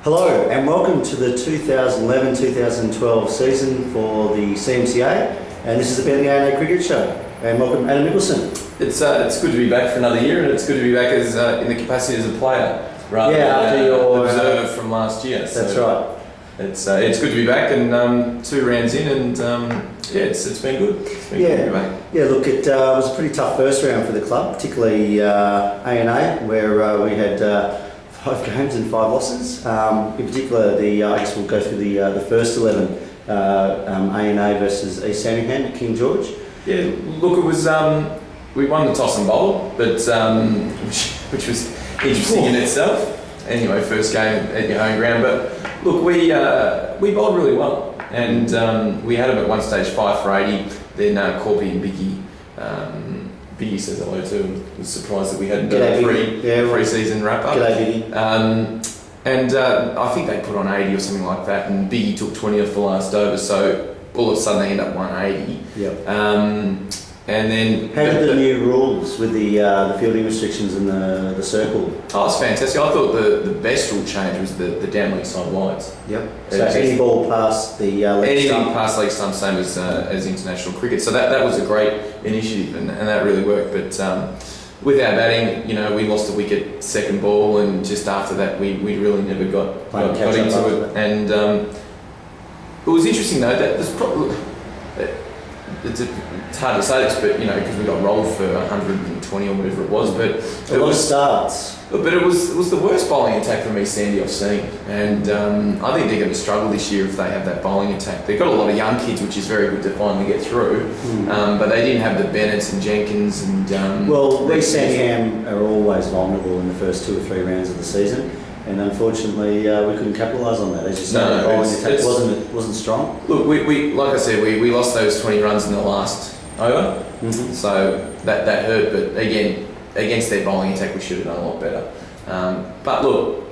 Hello and welcome to the 2011-2012 season for the CMCA, and this is the Bentley A&A Cricket Show. And welcome Adam Nicholson. It's good to be back for another year, and it's good to be back as in the capacity as a player rather after than your observer from last year. That's right. It's good to be back, and 2 rounds in, and it's been good. It's been good to be back. Yeah. Look, it was a pretty tough first round for the club, particularly A&A, where we had 5 games and 5 losses. In particular, I guess we'll go through the first 11, A&A versus East Sandringham at King George. Yeah, look, it was we won the toss and bowl, but which was interesting in itself. Anyway, first game at your home ground, but look, we bowled really well, and we had them at one stage 5 for 80. Then Corby and Biggie says hello to him. Was surprised that we hadn't done a pre-season wrap-up. G'day, Biggie. And I think they put on 80 or something like that, and Biggie took 20 off the last over, so all of a sudden they end up 180. Yep. And then how did the new rules with the fielding restrictions and the circle? Oh, it's fantastic. I thought the best rule change was the down leg side wides. Yep. So any ball past the leg anything stump. past leg stump, same as international cricket. So that was a great initiative, and that really worked. But with our batting, we lost a wicket second ball, and just after that we really never got into it. And it was interesting though that there's probably it's hard to say this, but because we got rolled for 120 or whatever it was, but a lot of starts. But it was the worst bowling attack from East Sandy I've seen, and I think they're going to struggle this year if they have that bowling attack. They've got a lot of young kids, which is very good to finally get through, but they didn't have the Bennetts and Jenkins and. East Sandringham are always vulnerable in the first 2 or 3 rounds of the season. And unfortunately, we couldn't capitalise on that. As you said, the bowling attack wasn't strong. Look, we like I said, we lost those 20 runs in the last over, so that hurt. But again, against their bowling attack, we should have done a lot better. But look,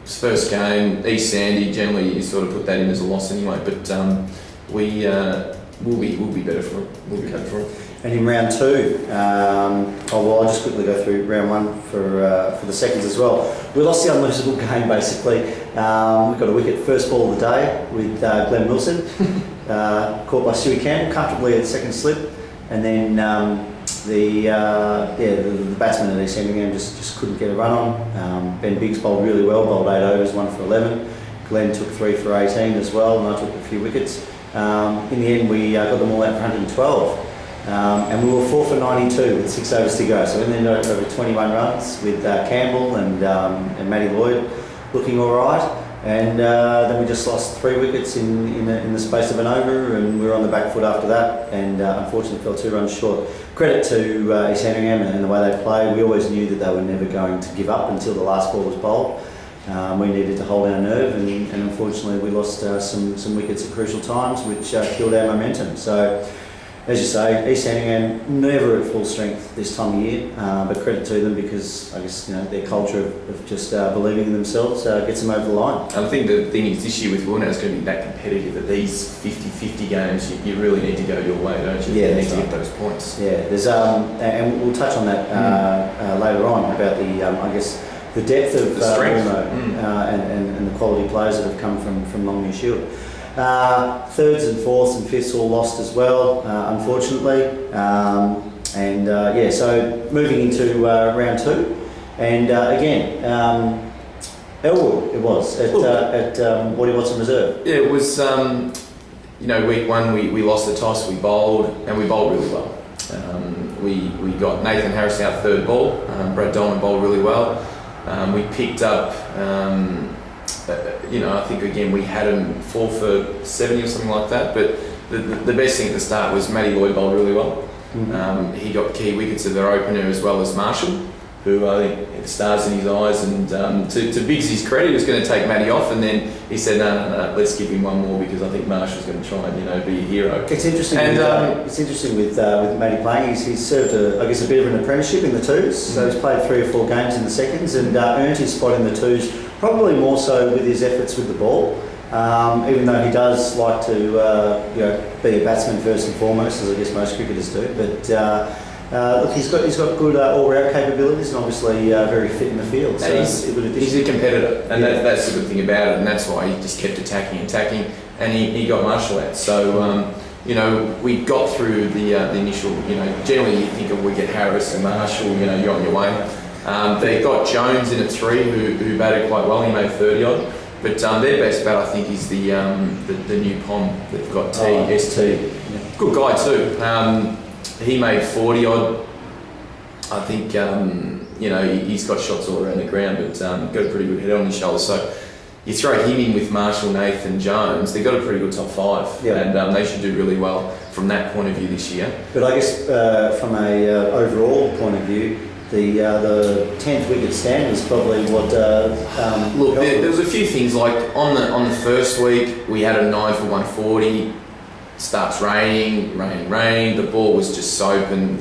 first game, East Sandy. Generally, you sort of put that in as a loss anyway. But we'll be better for it. We'll be better for it. And in round 2, I'll just quickly go through round 1 for the seconds as well. We lost the unlosable game basically. We got a wicket first ball of the day with Glenn Wilson, caught by Stewie Campbell comfortably at second slip, and then the batsman at East Sandringham just couldn't get a run on. Ben Biggs bowled really well, bowled 8 overs, 1 for 11. Glenn took 3 for 18 as well, and I took a few wickets. In the end, we got them all out for 112. And we were 4 for 92 with 6 overs to go. So we ended up over 21 runs with Campbell and Matty Lloyd looking all right. And then we just lost 3 wickets in the space of an over, and we were on the back foot after that, and unfortunately fell 2 runs short. Credit to East Sandringham and the way they played. We always knew that they were never going to give up until the last ball was bowled. We needed to hold our nerve, and unfortunately we lost some wickets at crucial times, which killed our momentum. So, as you say, East Sandringham never at full strength this time of year, but credit to them because I guess their culture of just believing in themselves gets them over the line. I think the thing is this year with Wilnow is going to be that competitive that these 50-50 games you really need to go your way, don't you? Yeah, you need to get those points. Yeah, there's and we'll touch on that later on about the depth of Wilnow and the quality players that have come from Longmere Shield. Thirds and fourths and fifths all lost as well, unfortunately. So moving into round 2, and again, Elwood it was at Waddy Watson Reserve. Yeah, it was. Week 1 we lost the toss, we bowled, and we bowled really well. We got Nathan Harris out third ball. Brad Dolman bowled really well. We picked up. I think again we had him 4 for 70 or something like that. But the best thing at the start was Matty Lloyd bowled really well. He got key wickets of their opener as well as Marshall, who I think had stars in his eyes. And to Biggsy's credit, he was going to take Matty off, and then he said, no, let's give him one more because I think Marshall's going to try and be a hero. It's interesting. With Matty playing. He's served a bit of an apprenticeship in the twos. So he's played 3 or 4 games in the seconds and earned his spot in the twos. Probably more so with his efforts with the ball, even though he does like to be a batsman first and foremost, as I guess most cricketers do. But Look, he's got good all-round capabilities and obviously very fit in the field. So And it's a good addition. he's a competitor, and Yeah. that's the good thing about it, and that's why he just kept attacking, and he got Marshall out. So, we got through the initial, generally you think of Wicket, Harris and Marshall, you're on your way. They got Jones in at 3, who batted quite well. He made 30 odd. But their best bat, I think, is the new Pom. They've got ST. Yeah. Good guy too. He made 40 odd. I think he's got shots all around the ground, but got a pretty good head on his shoulder. So you throw him in with Marshall, Nathan, Jones. They've got a pretty good top 5, Yeah. and they should do really well from that point of view this year. But I guess from a overall point of view, the 10th wicket stand is probably what. Look, there was a few things like on the first week we had a 9 for 140. Starts raining. The ball was just soap, and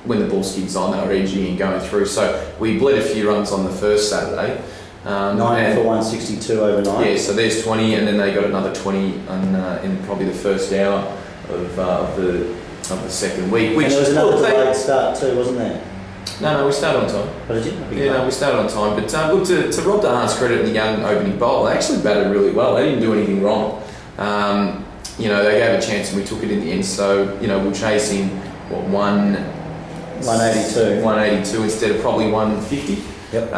when the ball skids on, they were edgy and going through. So we bled a few runs on the first Saturday. 9 for 162 overnight. Yeah, so there's 20, and then they got another 20 in probably the first hour of the second week. Which, and there was another delayed start too, wasn't there? No, we started on time. Oh, did you? Yeah, no, we started on time. But look, to Rob Dahan's credit and the young opening bowler, they actually batted really well. They didn't do anything wrong. They gave a chance and we took it in the end. So, we're chasing, 182 instead of probably 150. Yep.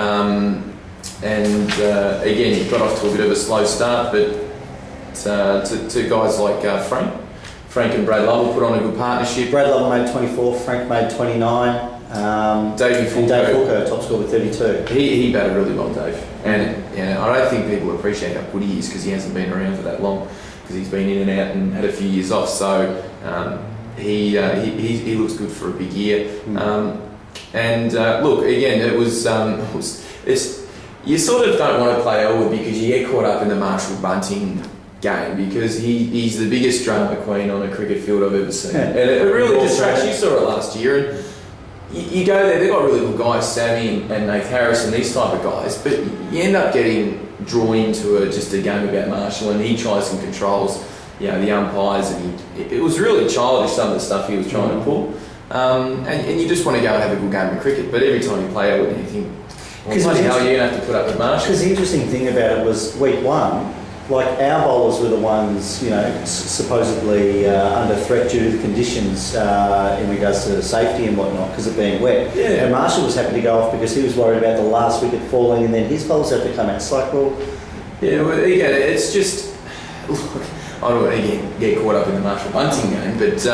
Again, it got off to a bit of a slow start, but to guys like Frank and Brad Lovell put on a good partnership. Brad Lovell made 24, Frank made 29. Dave Fulco, top score with 32. He batted really well, Dave. And I don't think people appreciate how good he is because he hasn't been around for that long, because he's been in and out and had a few years off. So he looks good for a big year. Look, again, you sort of don't want to play Elwood because you get caught up in the Marshall Bunting game because he's the biggest drama queen on a cricket field I've ever seen. And it really distracts. You saw it last year. And you go there, they've got really good guys, Sammy and Nath Harris and these type of guys, but you end up getting drawn into just a game about Marshall, and he tries and controls, the umpires, and it was really childish, some of the stuff he was trying to pull. And you just want to go and have a good game of cricket, but every time you play out, you think, well, bloody hell, you're going to have to put up with Marshall. Because the interesting thing about it was week 1, like our bowlers were the ones, supposedly under threat due to the conditions in regards to safety and whatnot because of being wet. Yeah. And Marshall was happy to go off because he was worried about the last wicket falling, and then his bowlers had to come out. It's like, well... Yeah, well, again, it's just... Look, I don't want to get caught up in the Marshall Bunting game, but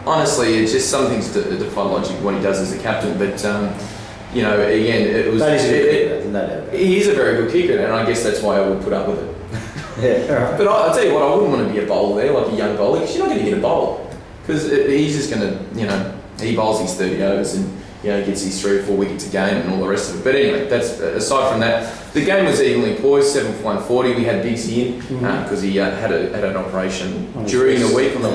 honestly, it's just some things defy logic what he does as a captain, but... again, it was... He is a very good kicker, and I guess that's why I would put up with it. Yeah, all right. But I'll tell you what, I wouldn't want to be a bowler there, like a young bowler, because you're not going to get a bowl. Because he's just going to, he bowls his 30 overs and, gets his 3 or 4 wickets a game and all the rest of it. But anyway, that's aside from that, the game was evenly poised, 7 for 140. We had Biggsy in because he had an operation during the week. And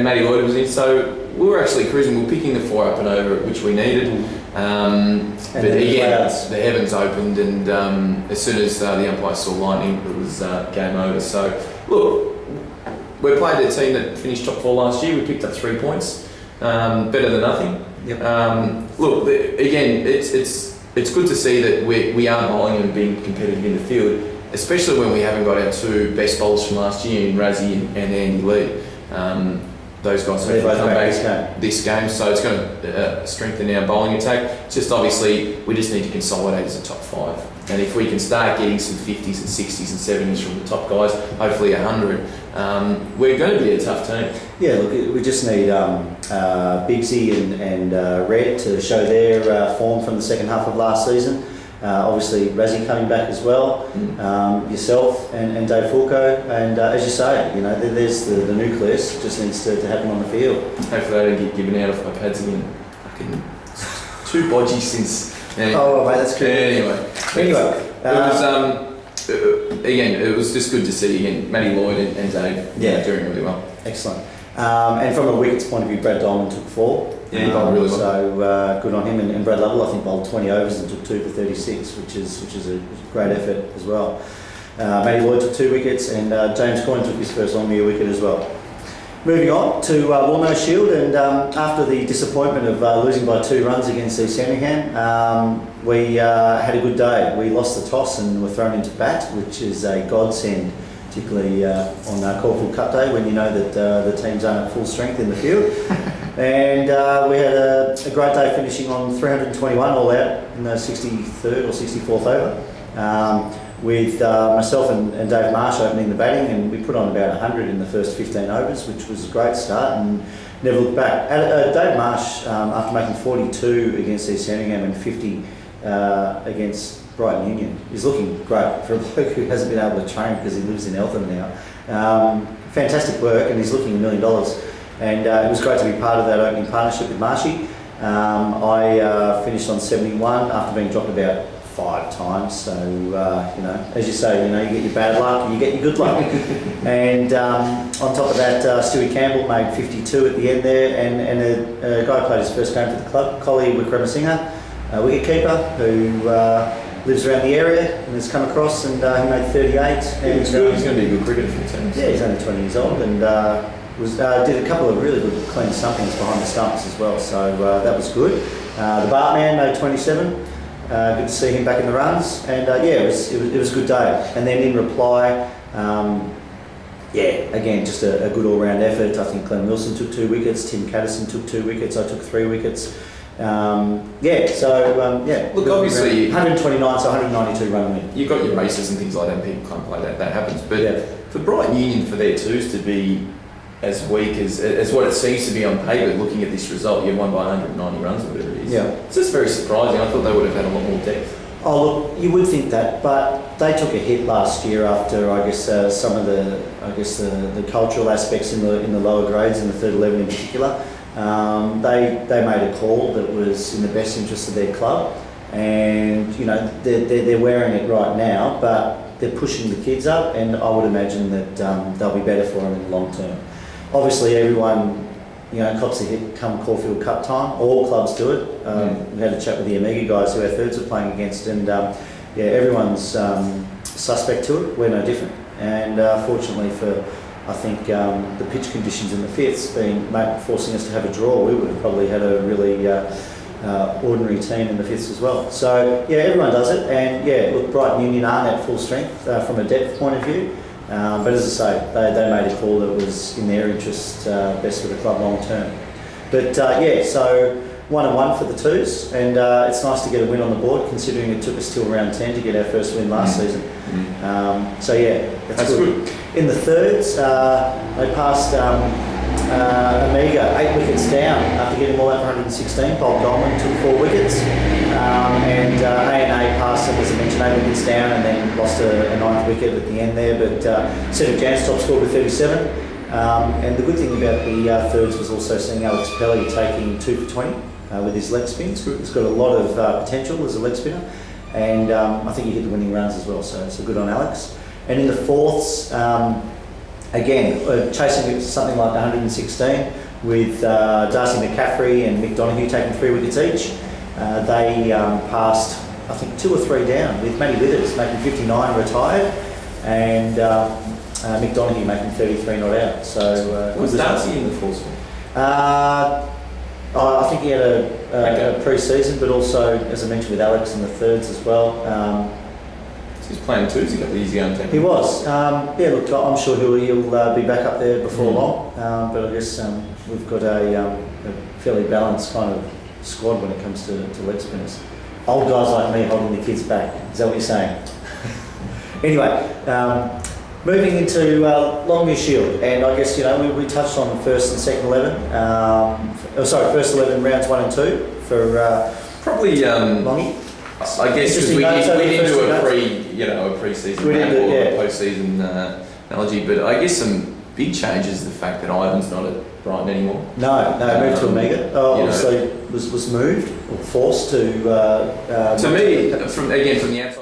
Matty Lloyd was in, so we were actually cruising. We were picking the 4 up and over, which we needed. But again, the heavens opened, and as soon as the umpire saw lightning, it was game over. So, look, we played a team that finished top 4 last year. We picked up 3 points, better than nothing. Yep. Look, again, it's good to see that we are bowling and being competitive in the field, especially when we haven't got our 2 best bowlers from last year in Razzie and Andy Lee. Those guys have come back this game, so it's going to strengthen our bowling attack. It's just obviously we just need to consolidate as a top 5, and if we can start getting some 50s and 60s and 70s from the top guys, hopefully 100, we're going to be a tough team. Yeah, look, we just need Biggsy and Red to show their form from the second half of last season. Obviously, Razzie coming back as well, yourself and Dave Fulco, and as you say, there's the nucleus just needs to happen on the field. Hopefully, I don't get given out of my pads again. Fucking 2 bodgies since. Oh, mate, that's good. Anyway, it was just good to see again Matty Lloyd and Dave doing really well. Excellent. And from a wickets point of view, Brad Diamond took 4. Yeah, he bowled really well. So good on him. And Brad Lovell, I think, bowled 20 overs and took 2 for 36, which is a great effort as well. Matty Lloyd took 2 wickets, and James Coyne took his first on-year wicket as well. Moving on to Warno Shield, and after the disappointment of losing by 2 runs against East Sandringham, we had a good day. We lost the toss and were thrown into bat, which is a godsend, particularly on Caulfield Cup Day when you know that the teams aren't at full strength in the field. And we had a great day, finishing on 321 all out in the 63rd or 64th over. With myself and Dave Marsh opening the batting, and we put on about 100 in the first 15 overs, which was a great start and never looked back. Dave Marsh, after making 42 against East Sandringham and 50 against Brighton Union, is looking great for a bloke who hasn't been able to train because he lives in Eltham now. Fantastic work, and he's looking $1 million. And it was great to be part of that opening partnership with Marshy. I finished on 71 after being dropped about 5 times, so as you say, you get your bad luck and you get your good luck. And on top of that, Stewie Campbell made 52 at the end there, and a guy who played his first game for the club, Collie Wickramasinghe, a wicket keeper who lives around the area and has come across, and he made 38. And he's going to be a good cricketer for the team. Yeah, he's only 20 years old, and did a couple of really good clean stumpings behind the stumps as well, so that was good. The Bartman made 27. Good to see him back in the runs, and it was a good day. And then in reply, again, just a good all-round effort. I think Glenn Wilson took 2 wickets, Tim Caddison took 2 wickets, I took 3 wickets. Look, obviously 129, so 192 run win. You've got your races and things like that, and people can't play that. That happens. But for Brighton Union, for their twos to be as weak as what it seems to be on paper, looking at this result, you won by 190 runs or whatever it is. Yeah. It's just very surprising. I thought they would have had a lot more depth. Oh look, you would think that, but they took a hit last year after some of the cultural aspects in the lower grades, in the third 11 in particular. They made a call that was in the best interest of their club, and they're wearing it right now, but they're pushing the kids up, and I would imagine that they'll be better for them in the long term. Obviously, everyone cops a hit come Caulfield Cup time. All clubs do it. We had a chat with the Omega guys who our thirds were playing against, and everyone's suspect to it. We're no different. And fortunately for, I think, the pitch conditions in the fifths forcing us to have a draw, we would have probably had a really ordinary team in the fifths as well. So everyone does it, and look, Brighton Union aren't at full strength from a depth point of view. But as I say, they made a call that was in their interest, best for the club long term. But so 1-1 for the twos, and it's nice to get a win on the board, considering it took us till round 10 to get our first win last season. That's good. In the thirds, they passed Omega 8 wickets down after getting all out for 116. Bob Dolman took 4 wickets, and A&A passed them, as I mentioned, 8 wickets down, and then lost a 9th wicket at the end there. But Cedric Jans top scored with 37. And the good thing about the thirds was also seeing Alex Pelly taking 2 for 20 with his leg spins. He's got a lot of potential as a leg spinner, and I think he hit the winning runs as well, so good on Alex. And in the fourths, again, chasing something like 116 with Darcy McCaffrey and Mick Donoghue taking 3 wickets each. They passed, I think, 2 or 3 down, with Matty Withers making 59 retired, and Mick Donoghue making 33 not out. So was Darcy in the fourth one? I think he had a pre-season, but also, as I mentioned, with Alex in the thirds as well. He's playing twos. He got the easy going team. He was. Look, I'm sure he'll be back up there before long. But I guess we've got a fairly balanced kind of squad when it comes to leg spinners. Old guys like me holding the kids back. Is that what you're saying? Anyway, moving into Longview Shield, and I guess we touched on first and second 11. First 11 rounds 1 and 2 for probably Longy. I guess because we didn't do a pre-season or a post-season analogy, but I guess some big changes. The fact that Ivan's not at Brighton anymore. No, moved to Omega. Obviously was moved or forced to. To me, from the outside.